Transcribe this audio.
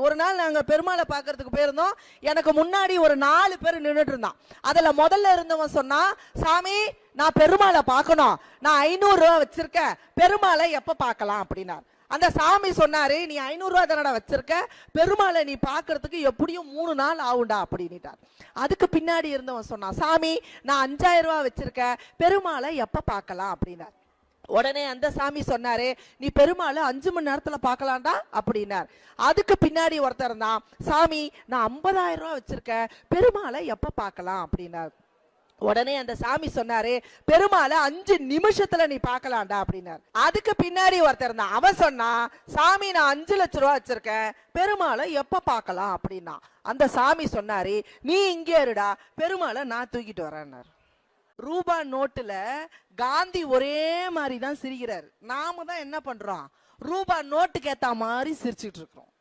ஒரு நாள் நாங்க பெருமாளை பாக்குறதுக்கு போயிருந்தோம். எனக்கு முன்னாடி ஒரு 4 பேர் நின்றுட்டு இருந்தான். அதுல முதல்ல இருந்தவன் சொன்னா, சாமி நான் பெருமாளை பார்க்கணும், நான் 500 ரூபாய் வச்சிருக்கேன், பெருமாளை எப்ப பார்க்கலாம் அப்படின்னார். அந்த சாமி சொன்னாரு, நீ 500 ரூபாய் தானடா வச்சிருக்க, பெருமாளை நீ பாக்குறதுக்கு எப்படியும் 3 நாள் ஆகுண்டா அப்படின்னுட்டார். அதுக்கு பின்னாடி இருந்தவன் சொன்னான், சாமி நான் 5000 ரூபாய் வச்சிருக்கேன், பெருமாளை எப்ப பார்க்கலாம் அப்படின்னார். உடனே அந்த சாமி சொன்னாரு, நீ பெருமாளை 5 மணி நேரத்துல பாக்கலாம்டா அப்படின்னார். அதுக்கு பின்னாடி ஒருத்தர் தான், சாமி நான் 50000 ரூபாய் வச்சிருக்கேன், பெருமாளை எப்ப பார்க்கலாம் அப்படின்னார். உடனே அந்த சாமி சொன்னாரு, பெருமாளை 5 நிமிஷத்துல நீ பாக்கலாம்டா அப்படின்னார். அதுக்கு பின்னாடி ஒருத்தர் தான், அவன் சொன்னா, சாமி நான் 5 லட்சம் ரூபாய் வச்சிருக்கேன், பெருமாளை எப்ப பார்க்கலாம் அப்படின்னா. அந்த சாமி சொன்னாரு, நீ இங்கே இருடா, பெருமாளை நான் தூக்கிட்டு வரேன்னார். ரூபா நோட்டுல காந்தி ஒரே மாதிரி தான் சிரிக்கிறார். நாம தான் என்ன பண்றோம், ரூபா நோட்டுக்கு ஏத்த மாதிரி சிரிச்சுட்டு இருக்கிறோம்.